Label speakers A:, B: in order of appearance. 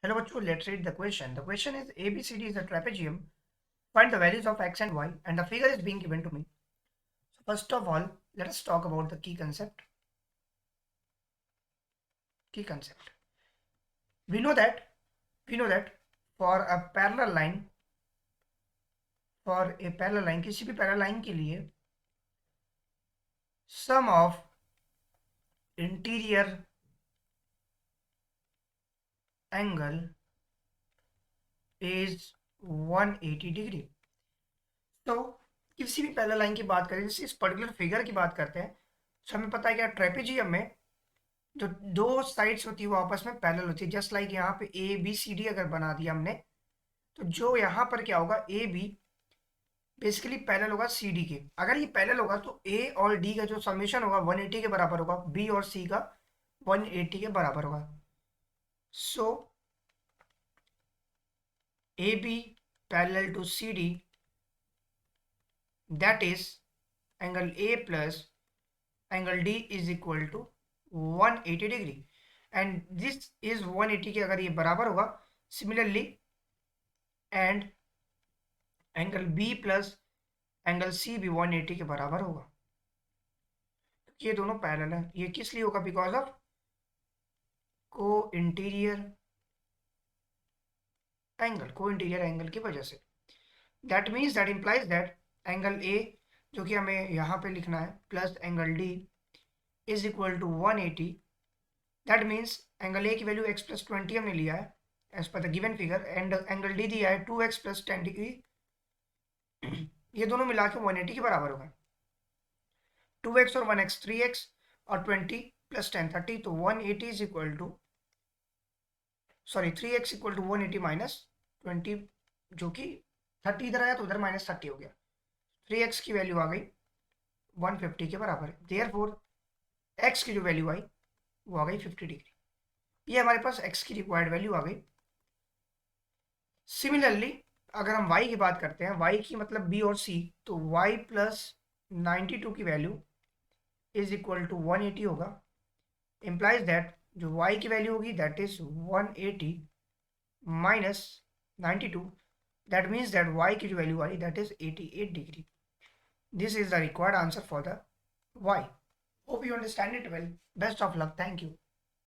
A: Hello, bachcho, let's read the question. The question is ABCD is a trapezium. Find the values of x and y, and the figure is being given to me. So first of all, let us talk about the key concept. Key concept. We know that for a parallel line, किसी भी parallel line के लिए sum of interior angle is 180 degree. तो किसी भी parallel line की बात करें, जैसे इस पर्टिकुलर फिगर की बात करते हैं, तो हमें पता है कि ट्रेपेजियम में जो दो साइड्स होती है वो आपस में पैरेलल होती है. जस्ट लाइक यहाँ पे ए बी सी डी अगर बना दिया हमने, तो जो यहाँ पर क्या होगा, ए बी बेसिकली पैरेलल होगा सी डी के. अगर ये पैरेलल होगा तो ए और डी का जो समेशन होगा 180 के बराबर होगा, बी और सी का 180 के बराबर होगा. So A B parallel to C D, that is angle A plus angle D is equal to 180 degree, and this is 180 के अगर ये बराबर होगा. Similarly and angle B plus angle C भी 180 के बराबर होगा. ये दोनों पैरेलल है. ये किस लिए होगा? बिकॉज ऑफ को इंटीरियर एंगल की वजह से. That means that implies that angle A, जो कि हमें यहाँ पे लिखना है, plus angle D is equal to 180. That means angle A की वैल्यू x प्लस 20 हमने लिया है as per the given figure, and angle D दिया है 2x प्लस 10 डिग्री. ये दोनों मिला के 180 के बराबर होगा. 2x और 1x 3x और 20 प्लस 10 30, तो 180 is equal to 3x equal to 180 minus 20, जो कि 30 इधर आया तो उधर माइनस 30 हो गया. 3x की वैल्यू आ गई 150 के बराबर है. देयरफॉर x की जो वैल्यू आई वो आ गई 50 डिग्री. ये हमारे पास x की रिक्वायर्ड वैल्यू आ गई. सिमिलरली अगर हम y की बात करते हैं, y की मतलब b और c, तो y प्लस 92 की वैल्यू इज इक्वल टू 180 होगा. इम्प्लाइज दैट जो y की वैल्यू होगी that is 180 minus 92. That means that y की जो value I that is 88 degree. This is the required answer for the y. Hope you understand it well. Best of luck. Thank you.